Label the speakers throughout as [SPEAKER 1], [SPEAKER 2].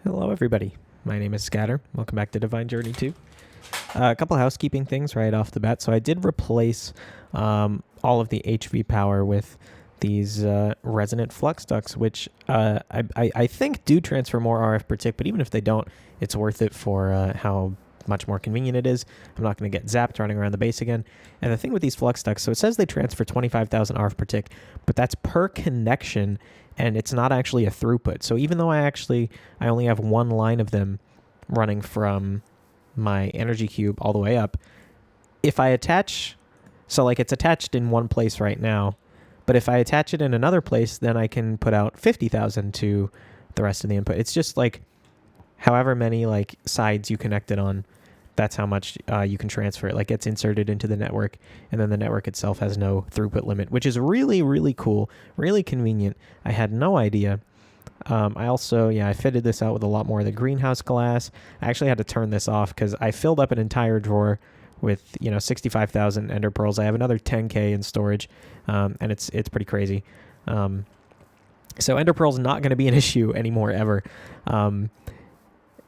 [SPEAKER 1] Hello, everybody. My name is Scatter. Welcome back to Divine Journey 2. A couple housekeeping things right off the bat. So I did replace all of the HV power with these resonant flux ducts, which I think do transfer more RF per tick, but even if they don't, it's worth it for how much more convenient it is. I'm not going to get zapped running around the base again. And the thing with these flux ducts, so it says they transfer 25,000 RF per tick, but that's per connection, and it's not actually a throughput. So even though I only have one line of them running from my energy cube all the way up, if I attach, so like it's attached in one place right now, but if I attach it in another place, then I can put out 50,000 to the rest of the input. It's just like however many like sides you connect it on, that's how much you can transfer it. Like gets inserted into the network, and then the network itself has no throughput limit, which is really, really cool, really convenient. I had no idea. I also, I fitted this out with a lot more of the greenhouse glass. I actually had to turn this off because I filled up an entire drawer with 65,000 ender pearls. I have another 10k in storage, and it's pretty crazy. So ender pearls not going to be an issue anymore ever.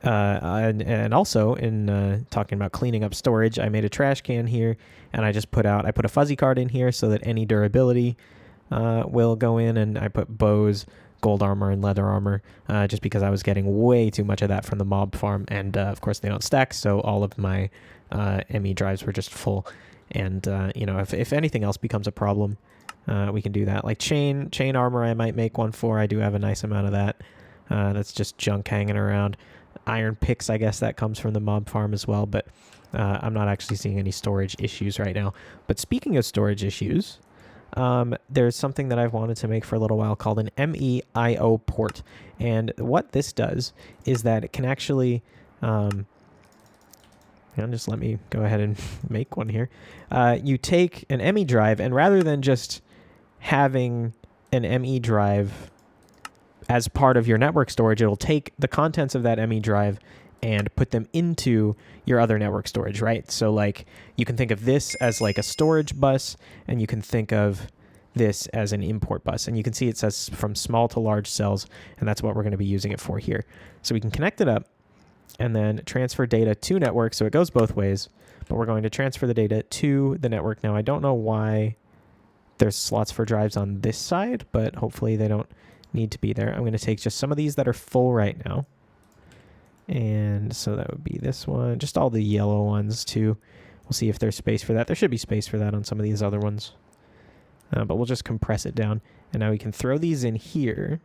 [SPEAKER 1] And also in talking about cleaning up storage, I made a trash can here, and I put a fuzzy card in here so that any durability will go in, and I put bows, gold armor, and leather armor, just because I was getting way too much of that from the mob farm, and of course they don't stack, so all of my ME drives were just full. And if anything else becomes a problem, we can do that. Like chain armor, I might make one for. I do have a nice amount of that. That's just junk hanging around. Iron picks, I guess that comes from the mob farm as well, but I'm not actually seeing any storage issues right now. But speaking of storage issues, there's something that I've wanted to make for a little while called an MEIO port. And what this does is that it can actually, just let me go ahead and make one here. You take an ME drive, and rather than just having an ME drive as part of your network storage, it'll take the contents of that ME drive and put them into your other network storage, right? So like you can think of this as like a storage bus, and you can think of this as an import bus. And you can see it says from small to large cells, and that's what we're going to be using it for here. So we can connect it up and then transfer data to network. So it goes both ways, but we're going to transfer the data to the network. Now, I don't know why there's slots for drives on this side, but hopefully they don't need to be there. I'm going to take just some of these that are full right now, and so that would be this one, just all the yellow ones too. We'll see if there's space for that. There should be space for that on some of these other ones, but we'll just compress it down, and now we can throw these in here.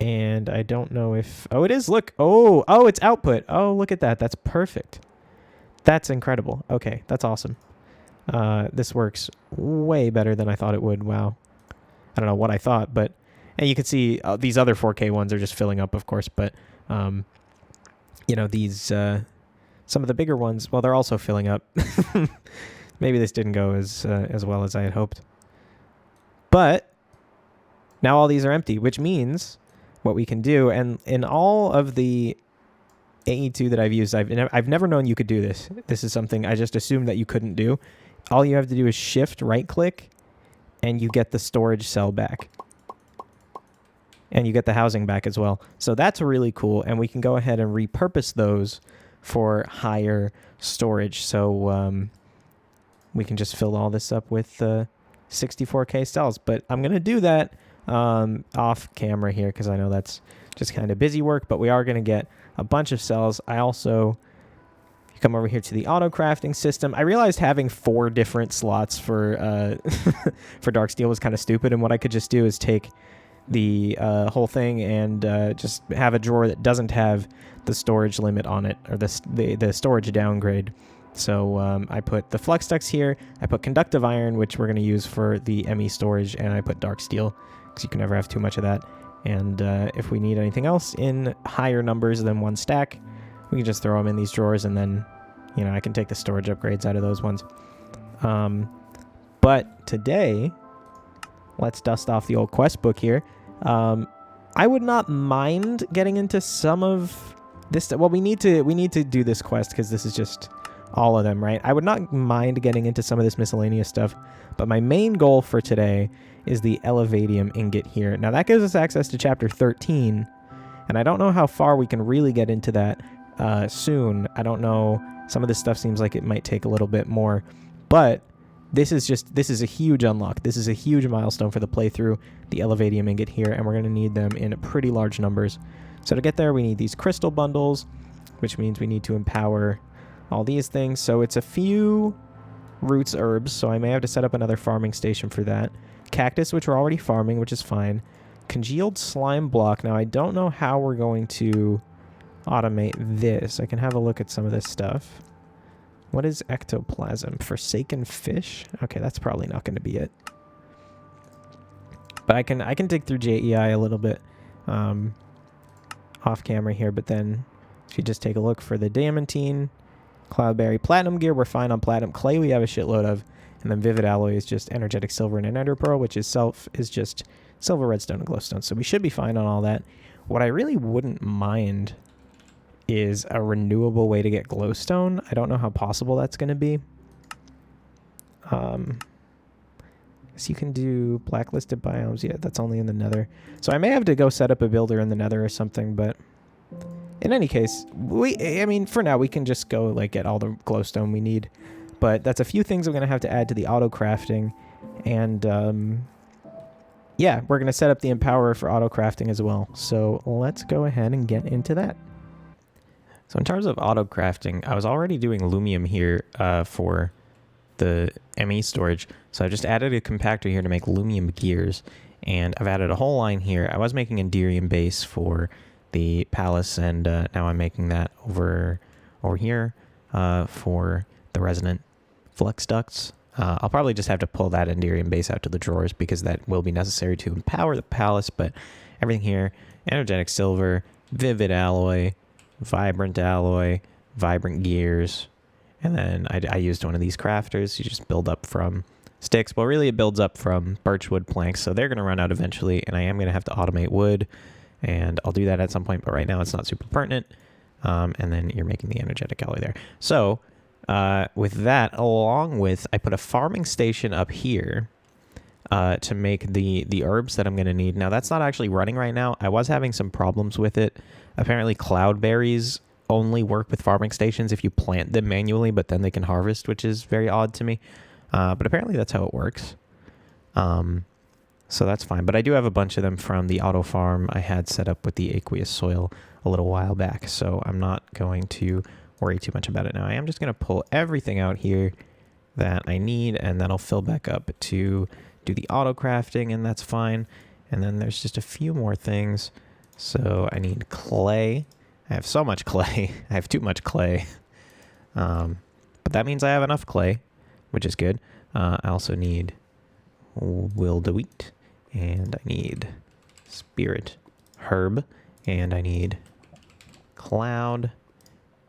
[SPEAKER 1] And I don't know if it is, look, it's output. Oh, look at that. That's perfect. That's incredible. Okay, that's awesome. This works way better than I thought it would. Wow. I don't know what I thought, but and you can see these other 4K ones are just filling up, of course. But, these, some of the bigger ones, well, they're also filling up. Maybe this didn't go as well as I had hoped. But now all these are empty, which means what we can do, and in all of the AE2 that I've used, I've never known you could do this. This is something I just assumed that you couldn't do. All you have to do is shift right-click, and you get the storage cell back. And you get the housing back as well. So that's really cool. And we can go ahead and repurpose those for higher storage. So we can just fill all this up with 64K cells. But I'm going to do that off camera here, because I know that's just kind of busy work. But we are going to get a bunch of cells. I also come over here to the auto crafting system. I realized having 4 different slots for for dark steel was kind of stupid. And what I could just do is take the whole thing and just have a drawer that doesn't have the storage limit on it, or the storage downgrade. So I put the flux ducts here, I put conductive iron, which we're going to use for the ME storage, and I put dark steel because you can never have too much of that. And if we need anything else in higher numbers than 1 stack, we can just throw them in these drawers, and then I can take the storage upgrades out of those ones. But today, let's dust off the old quest book here. I would not mind getting into some of this. Well, we need to do this quest because this is just all of them, right? I would not mind getting into some of this miscellaneous stuff, but my main goal for today is the Elevadium ingot here. Now that gives us access to chapter 13, And I don't know how far we can really get into that soon. I don't know. Some of this stuff seems like it might take a little bit more. But this is a huge unlock. This is a huge milestone for the playthrough, the Elevadium ingot here, and we're going to need them in pretty large numbers. So to get there, we need these crystal bundles, which means we need to empower all these things. So it's a few roots, herbs, so I may have to set up another farming station for that. Cactus, which we're already farming, which is fine. Congealed slime block. Now, I don't know how we're going to automate this. I can have a look at some of this stuff. What is ectoplasm? Forsaken fish? Okay, that's probably not going to be it. But I can dig through JEI a little bit off camera here, but then if you just take a look for the diamantine, cloudberry, platinum gear, we're fine on platinum. Clay we have a shitload of, and then vivid alloy is just energetic silver and an ender pearl, which is just silver, redstone, and glowstone. So we should be fine on all that. What I really wouldn't mind is a renewable way to get glowstone. I don't know how possible that's going to be. So you can do blacklisted biomes. Yeah, that's only in the nether. So I may have to go set up a builder in the nether or something, but in any case, I mean, for now, we can just go like get all the glowstone we need. But that's a few things I'm going to have to add to the auto crafting. And yeah, we're going to set up the empower for auto crafting as well. So let's go ahead and get into that. So in terms of auto crafting, I was already doing aluminum here for the ME storage. So I just added a compactor here to make aluminum gears. And I've added a whole line here. I was making Enderium base for the palace, and now I'm making that over here for the resonant flux ducts. I'll probably just have to pull that Enderium base out to the drawers because that will be necessary to empower the palace, but everything here, energetic silver, vivid alloy, vibrant gears, and then I used one of these crafters. You just build up from sticks. Well, really it builds up from birchwood planks, so they're going to run out eventually, and I am going to have to automate wood, and I'll do that at some point, but right now it's not super pertinent. And then you're making the energetic alloy there. So with that, along with, I put a farming station up here to make the herbs that I'm going to need. Now, that's not actually running right now. I was having some problems with it. Apparently, cloudberries only work with farming stations if you plant them manually, but then they can harvest, which is very odd to me. But apparently, that's how it works. So that's fine. But I do have a bunch of them from the auto farm I had set up with the aqueous soil a little while back. So I'm not going to worry too much about it now. I am just going to pull everything out here that I need, and then I'll fill back up to do the auto crafting, and that's fine. And then there's just a few more things. So I need clay. I have so much clay. I have too much clay. But that means I have enough clay, which is good. I also need wildeweed, and I need spirit herb, and I need cloud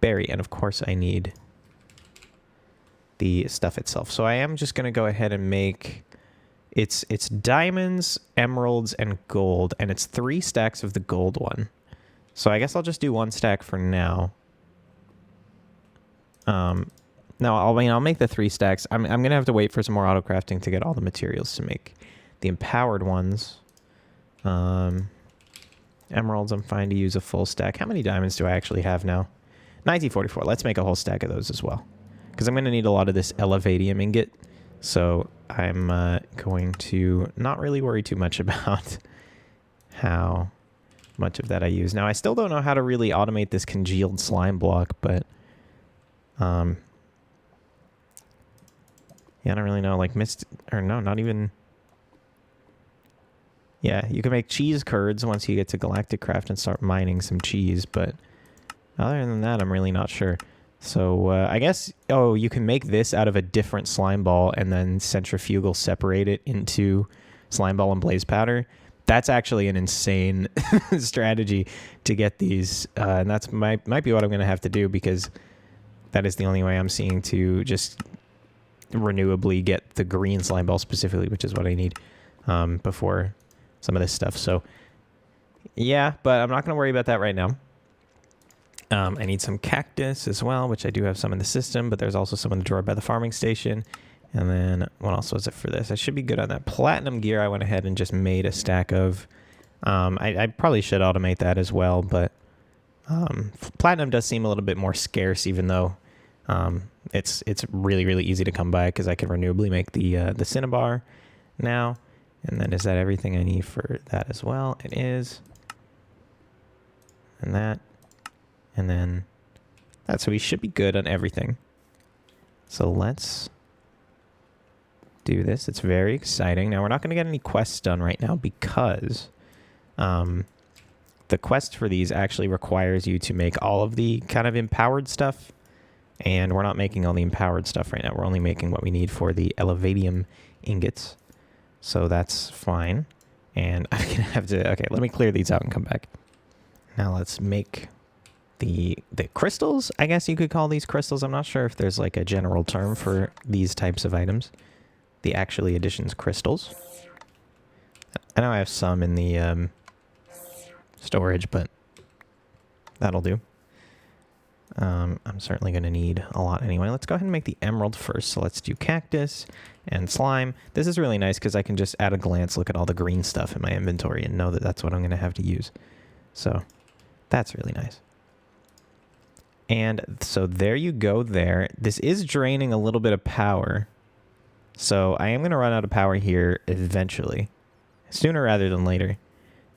[SPEAKER 1] berry, and of course I need the stuff itself. So I am just going to go ahead and make it's diamonds, emeralds, and gold, and it's 3 stacks of the gold one. So I guess I'll just do 1 stack for now. No, I'll make the 3 stacks. I'm going to have to wait for some more auto crafting to get all the materials to make the empowered ones. Emeralds, I'm fine to use a full stack. How many diamonds do I actually have now? 1944. Let's make a whole stack of those as well, because I'm going to need a lot of this Elevadium ingot. So I'm going to not really worry too much about how much of that I use. Now, I still don't know how to really automate this congealed slime block, but yeah, I don't really know. Like not even. Yeah, you can make cheese curds once you get to Galactic Craft and start mining some cheese, but other than that, I'm really not sure. So I guess, you can make this out of a different slime ball and then centrifugal separate it into slime ball and blaze powder. That's actually an insane strategy to get these, and that's might be what I'm going to have to do, because that is the only way I'm seeing to just renewably get the green slime ball specifically, which is what I need before some of this stuff. So yeah, but I'm not going to worry about that right now. I need some cactus as well, which I do have some in the system, but there's also some in the drawer by the farming station. And then what else was it for this? I should be good on that. Platinum gear, I went ahead and just made a stack of I probably should automate that as well, but platinum does seem a little bit more scarce, even though it's really, really easy to come by because I can renewably make the cinnabar now. And then is that everything I need for that as well? It is. And that. And then that. So we should be good on everything. So let's do this. It's very exciting. Now, we're not going to get any quests done right now because the quest for these actually requires you to make all of the kind of empowered stuff. And we're not making all the empowered stuff right now. We're only making what we need for the elevadium ingots. So that's fine. And I'm going to have to... Okay, let me clear these out and come back. Now let's make the crystals. I guess you could call these crystals. I'm not sure if there's like a general term for these types of items. The actually additions crystals. I know I have some in the storage, but that'll do. I'm certainly going to need a lot anyway. Let's go ahead and make the emerald first. So let's do cactus and slime. This is really nice because I can just at a glance look at all the green stuff in my inventory and know that that's what I'm going to have to use. So that's really nice. And so there you go there. This is draining a little bit of power. So I am going to run out of power here eventually. Sooner rather than later.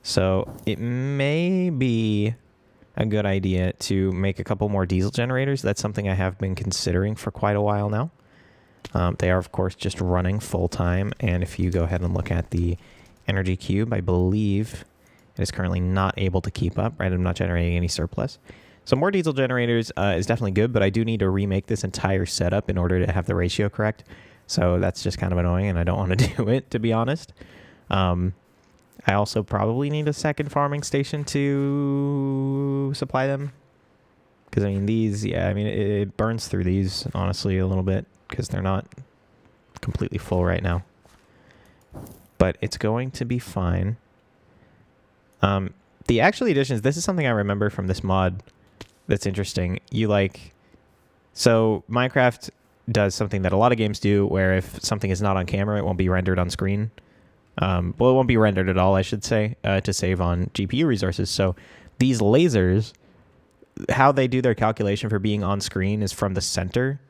[SPEAKER 1] So it may be a good idea to make a couple more diesel generators. That's something I have been considering for quite a while now. They are, of course, just running full time. And if you go ahead and look at the energy cube, I believe it is currently not able to keep up, right? I'm not generating any surplus. So more diesel generators is definitely good, but I do need to remake this entire setup in order to have the ratio correct. So that's just kind of annoying, and I don't want to do it, to be honest. I also probably need a second farming station to supply them. Because, I mean, these, yeah, I mean, it burns through these, honestly, a little bit. Because they're not completely full right now. But it's going to be fine. The actual additions, this is something I remember from this mod that's interesting. So Minecraft does something that a lot of games do, where if something is not on camera, it won't be rendered on screen. Well, it won't be rendered at all, I should say, to save on GPU resources. So these lasers, how they do their calculation for being on screen is from the center.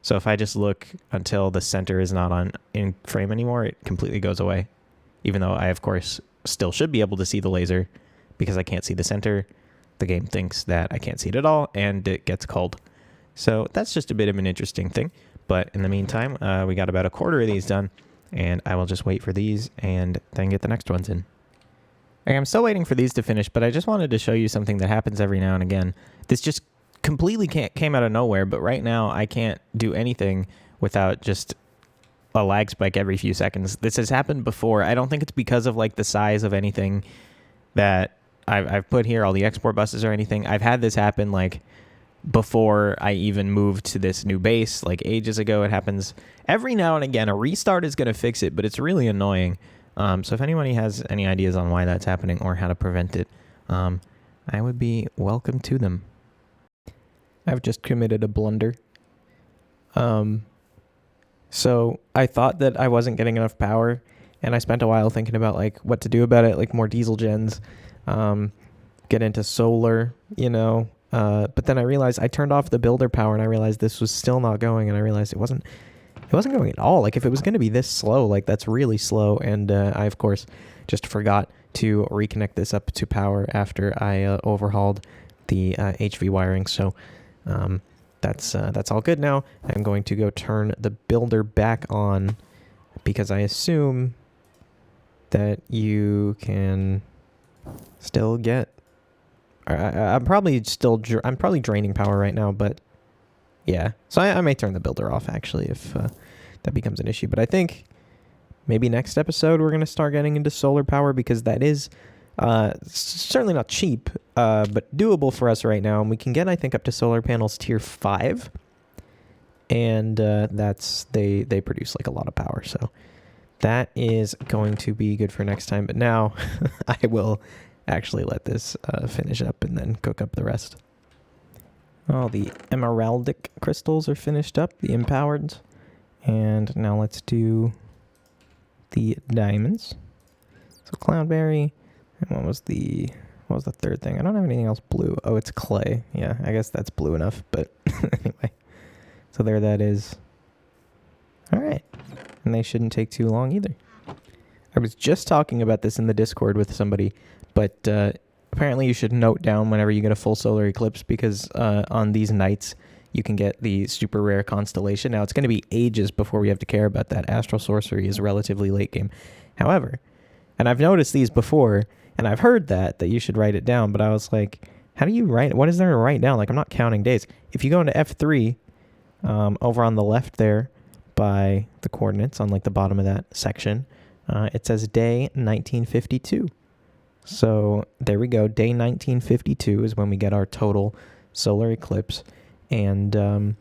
[SPEAKER 1] So if I just look until the center is not in frame anymore, it completely goes away. Even though I, of course, still should be able to see the laser because I can't see the center. The game thinks that I can't see it at all, and it gets cold. So that's just a bit of an interesting thing. But in the meantime, we got about a quarter of these done. And I will just wait for these and then get the next ones in. Okay, I'm still waiting for these to finish, but I just wanted to show you something that happens every now and again. This just completely came out of nowhere, but right now I can't do anything without just a lag spike every few seconds. This has happened before. I don't think it's because of like the size of anything that I've put here, all the export buses or anything. I've had this happen like before I even moved to this new base, like ages ago. It happens every now and again. A restart is going to fix it, but it's really annoying. So if anybody has any ideas on why that's happening or how to prevent it, I would be welcome to them. I've just committed a blunder. So I thought that I wasn't getting enough power, and I spent a while thinking about like what to do about it, like more diesel gens, get into solar, but then I realized I turned off the builder power, and I realized this was still not going, and I realized it wasn't going at all. Like if it was going to be this slow, like that's really slow. And I, of course, just forgot to reconnect this up to power after I overhauled the HV wiring. So that's all good now. I'm going to go turn the builder back on because I assume that you can still get... I'm probably draining power right now, but yeah. So I may turn the builder off actually if that becomes an issue. But I think maybe next episode we're going to start getting into solar power because that is certainly not cheap, but doable for us right now. And we can get, I think, up to solar panels tier 5. And they produce like a lot of power. So that is going to be good for next time. But now I will actually let this finish up and then cook up the rest. All the emeraldic crystals are finished up, the empowered. And now let's do the diamonds. So cloudberry, And what was the third thing? I don't have anything else blue. Oh, it's clay. Yeah, I guess that's blue enough, but anyway. So there that is. All right. And they shouldn't take too long either. I was just talking about this in the Discord with somebody, but apparently you should note down whenever you get a full solar eclipse, because on these nights you can get the super rare constellation. Now, it's going to be ages before we have to care about that. Astral Sorcery is relatively late game. However, and I've noticed these before, and I've heard that you should write it down, but I was like, how do you write it? What is there to write down? Like, I'm not counting days. If you go into F3, over on the left there by the coordinates on like the bottom of that section, it says day 1952. So there we go. Day 1952 is when we get our total solar eclipse. And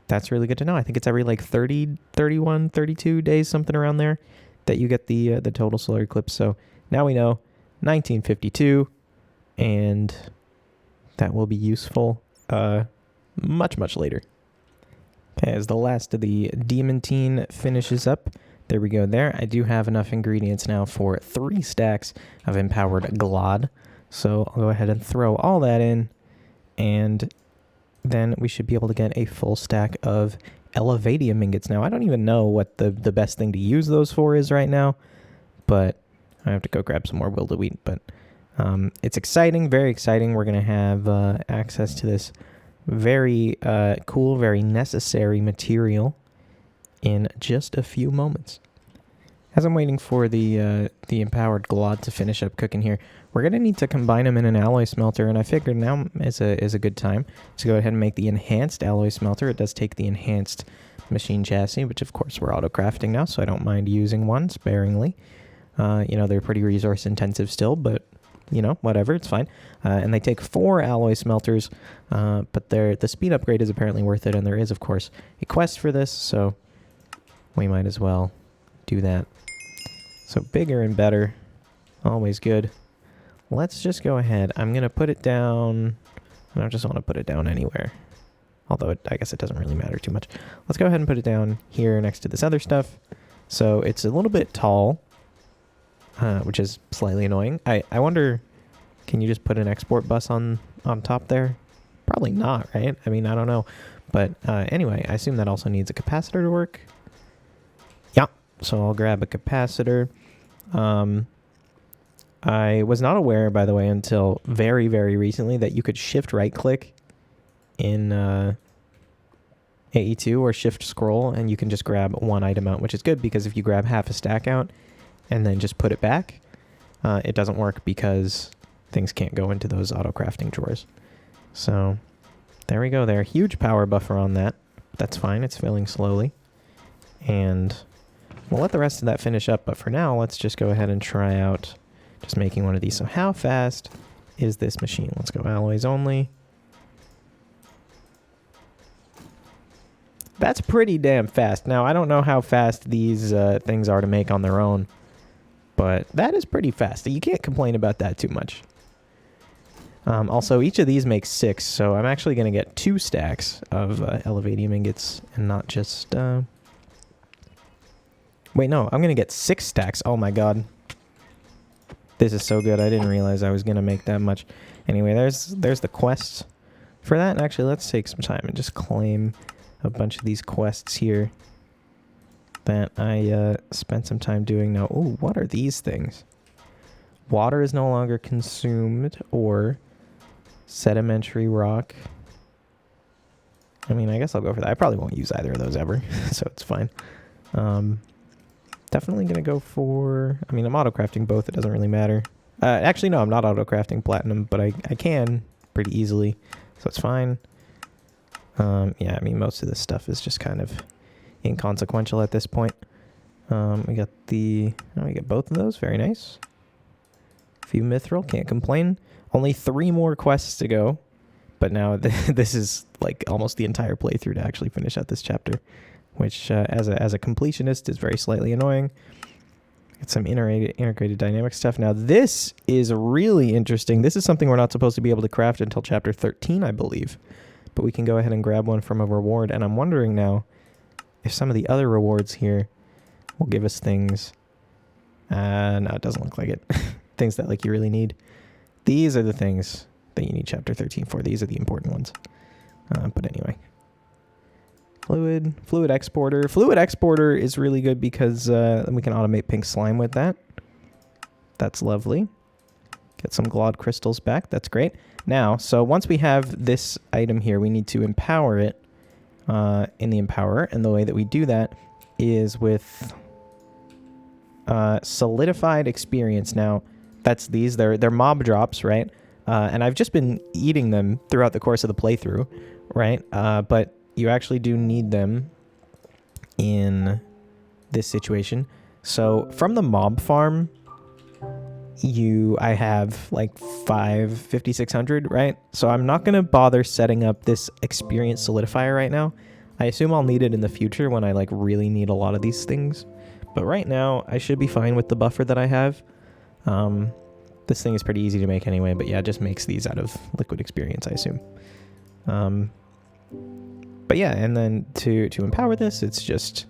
[SPEAKER 1] that's really good to know. I think it's every like 30, 31, 32 days, something around there, that you get the total solar eclipse. So now we know 1952, and that will be useful much, much later. Okay, as the last of the Demantine finishes up, there we go there. I do have enough ingredients now for 3 stacks of Empowered Glod. So I'll go ahead and throw all that in, and then we should be able to get a full stack of Elevadium ingots. Now, I don't even know what the best thing to use those for is right now, but I have to go grab some more Wildeweed. But it's exciting, very exciting. We're going to have access to this very cool, very necessary material in just a few moments. As I'm waiting for the Empowered Glod to finish up cooking here, we're going to need to combine them in an alloy smelter, and I figured now is a good time to go ahead and make the enhanced alloy smelter. It does take the enhanced machine chassis, which of course we're auto-crafting now, so I don't mind using one sparingly. They're pretty resource intensive still, but whatever, it's fine. And they take 4 alloy smelters, but the speed upgrade is apparently worth it, and there is of course a quest for this, so we might as well do that. So bigger and better, always good. Let's just go ahead. I'm going to put it down. I don't just want to put it down anywhere, although I guess it doesn't really matter too much. Let's go ahead and put it down here next to this other stuff. So it's a little bit tall, which is slightly annoying. I wonder, can you just put an export bus on top there? Probably not, right? I mean, I don't know. But anyway, I assume that also needs a capacitor to work. Yeah, so I'll grab a capacitor. I was not aware, by the way, until very, very recently that you could shift right-click in AE2 or shift scroll, and you can just grab one item out, which is good because if you grab half a stack out and then just put it back, it doesn't work because things can't go into those auto-crafting drawers. So there we go there. Huge power buffer on that. That's fine. It's filling slowly. And we'll let the rest of that finish up, but for now, let's just go ahead and try out just making one of these. So how fast is this machine? Let's go alloys only. That's pretty damn fast. Now, I don't know how fast these things are to make on their own, but that is pretty fast. You can't complain about that too much. Also, each of these makes 6, so I'm actually going to get 2 stacks of Elevadium ingots and not just... Wait, no, I'm going to get 6 stacks. Oh my god. This is so good. I didn't realize I was going to make that much. Anyway, there's the quests for that. And actually, let's take some time and just claim a bunch of these quests here that I spent some time doing. Now, ooh, what are these things? Water is no longer consumed, or sedimentary rock. I mean, I guess I'll go for that. I probably won't use either of those ever, so it's fine. Definitely going to go for... I mean, I'm auto-crafting both. It doesn't really matter. Actually, no, I'm not auto-crafting platinum, but I can pretty easily, so it's fine. Yeah, I mean, most of this stuff is just kind of inconsequential at this point. We got we get both of those. Very nice. A few mithril. Can't complain. Only 3 more quests to go, but now this is like almost the entire playthrough to actually finish out this chapter, which as a completionist is very slightly annoying. Get some integrated dynamic stuff. Now this is really interesting. This is something we're not supposed to be able to craft until chapter 13, I believe. But we can go ahead and grab one from a reward. And I'm wondering now if some of the other rewards here will give us things. No, it doesn't look like it. things that like you really need. These are the things that you need chapter 13 for. These are the important ones. But anyway. Fluid exporter. Fluid exporter is really good because we can automate pink slime with that. That's lovely. Get some Glod crystals back. That's great. Now, so once we have this item here, we need to empower it in the empower. And the way that we do that is with solidified experience. Now, that's these. They're mob drops, right? And I've just been eating them throughout the course of the playthrough, right? But you actually do need them in this situation. So from the mob farm, I have like 5,600, right? So I'm not going to bother setting up this experience solidifier right now. I assume I'll need it in the future when I like really need a lot of these things. But right now, I should be fine with the buffer that I have. This thing is pretty easy to make anyway, but yeah, it just makes these out of liquid experience, I assume. But yeah, and then to empower this, it's just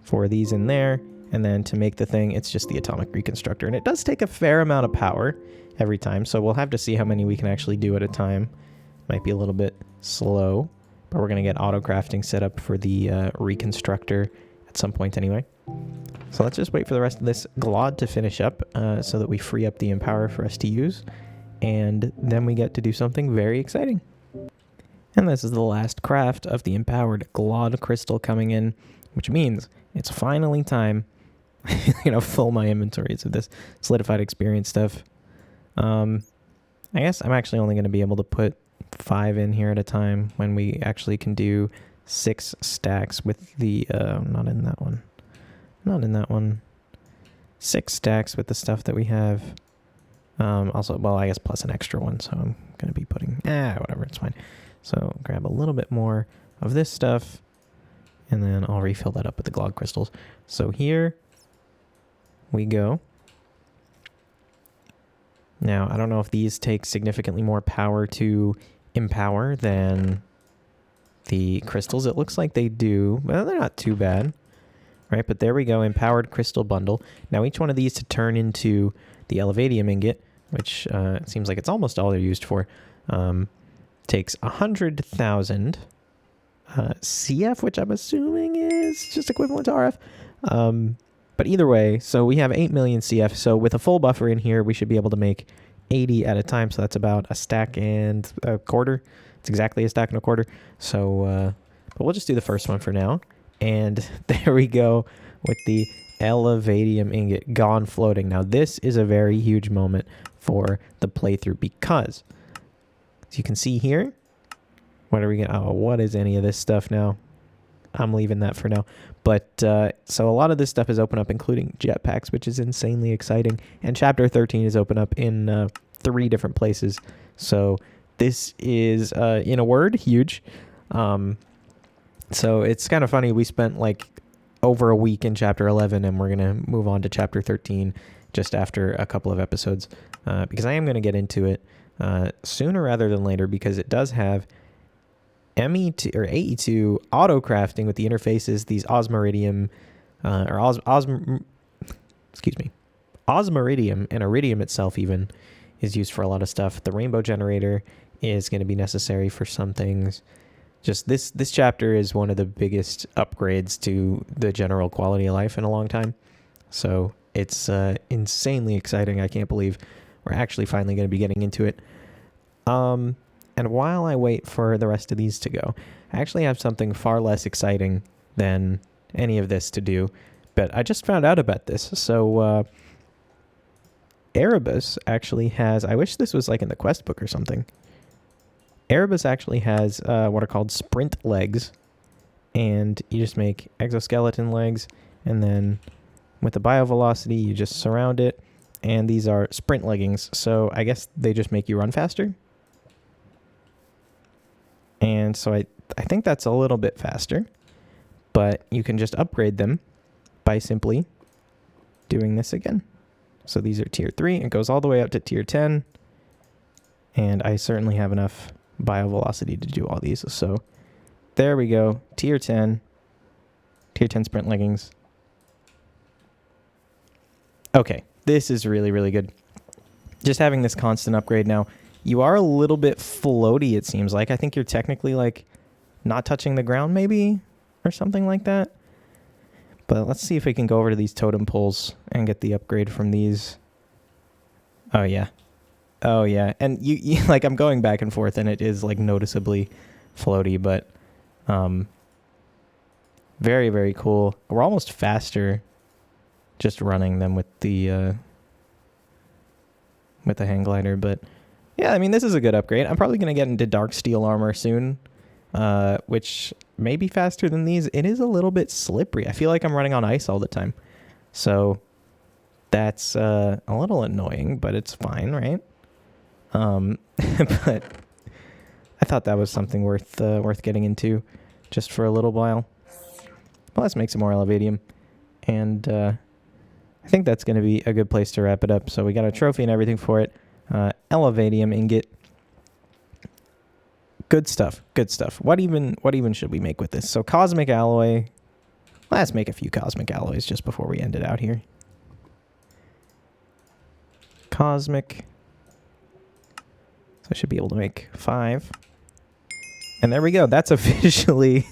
[SPEAKER 1] 4 of these in there. And then to make the thing, it's just the atomic reconstructor. And it does take a fair amount of power every time. So we'll have to see how many we can actually do at a time. Might be a little bit slow, but we're going to get auto crafting set up for the reconstructor at some point anyway. So let's just wait for the rest of this Glod to finish up so that we free up the empower for us to use. And then we get to do something very exciting. And this is the last craft of the empowered Glod crystal coming in, which means it's finally time. Fill my inventories of this solidified experience stuff. I guess I'm actually only going to be able to put 5 in here at a time when we actually can do 6 stacks with the, not in that one. 6 stacks with the stuff that we have. Also, well, I guess plus an extra one, so I'm going to be putting, whatever, it's fine. So grab a little bit more of this stuff, and then I'll refill that up with the Glod crystals. So here we go. Now, I don't know if these take significantly more power to empower than the crystals. It looks like they do. Well, they're not too bad, right? But there we go, empowered crystal bundle. Now, each one of these to turn into the Elevadium ingot, which seems like it's almost all they're used for, takes 100,000 CF, which I'm assuming is just equivalent to RF. But either way, so we have 8 million CF. So with a full buffer in here, we should be able to make 80 at a time. So that's about a stack and a quarter. It's exactly a stack and a quarter. So, but we'll just do the first one for now. And there we go with the Elevadium ingot gone floating. Now, this is a very huge moment for the playthrough because, as you can see here, what are we going to... Oh, what is any of this stuff now? I'm leaving that for now. But, so a lot of this stuff is open up, including jetpacks, which is insanely exciting. And Chapter 13 is open up in 3 different places. So this is, in a word, huge. So it's kind of funny. We spent like over a week in Chapter 11, and we're going to move on to Chapter 13 just after a couple of episodes. Because I am going to get into it sooner rather than later, because it does have ME2 or AE2 auto crafting with the interfaces, these osmiridium osmiridium and iridium itself even is used for a lot of stuff. The rainbow generator is going to be necessary for some things. Just this chapter is one of the biggest upgrades to the general quality of life in a long time. So it's insanely exciting. I can't believe we're actually finally going to be getting into it. And while I wait for the rest of these to go, I actually have something far less exciting than any of this to do. But I just found out about this. So Erebus actually has... I wish this was like in the quest book or something. Erebus actually has what are called sprint legs. And you just make exoskeleton legs. And then with the biovelocity, you just surround it. And these are sprint leggings. So I guess they just make you run faster. And so I think that's a little bit faster, but you can just upgrade them by simply doing this again. So these are tier 3. It goes all the way up to tier 10. And I certainly have enough biovelocity to do all these. So there we go. Tier 10 sprint leggings. Okay, this is really, really good. just having this constant upgrade now, you are a little bit floaty, it seems like. I think you're technically like not touching the ground maybe or something like that. But let's see if we can go over to these totem poles and get the upgrade from these. Oh, yeah. Oh, yeah. And you like, I'm going back and forth, and it is like noticeably floaty, but very, very cool. We're almost faster just running them with the hang glider, but yeah, I mean, this is a good upgrade. I'm probably going to get into dark steel armor soon, which may be faster than these. It is a little bit slippery. I feel like I'm running on ice all the time. So that's a little annoying, but it's fine, right? But I thought that was something worth getting into just for a little while. Well, let's make some more Elevadium. And I think that's going to be a good place to wrap it up. So we got a trophy and everything for it. Elevadium ingot. Good stuff. Good stuff. What even should we make with this? So cosmic alloy. Let's make a few cosmic alloys just before we end it out here. Cosmic. So I should be able to make 5. And there we go. That's officially...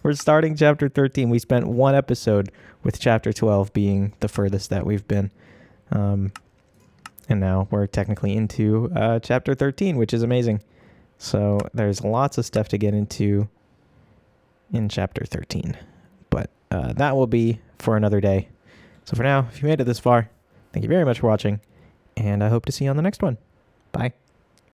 [SPEAKER 1] We're starting chapter 13. We spent 1 episode with chapter 12 being the furthest that we've been. And now we're technically into chapter 13, which is amazing. So there's lots of stuff to get into in chapter 13. But that will be for another day. So for now, if you made it this far, thank you very much for watching. And I hope to see you on the next one. Bye.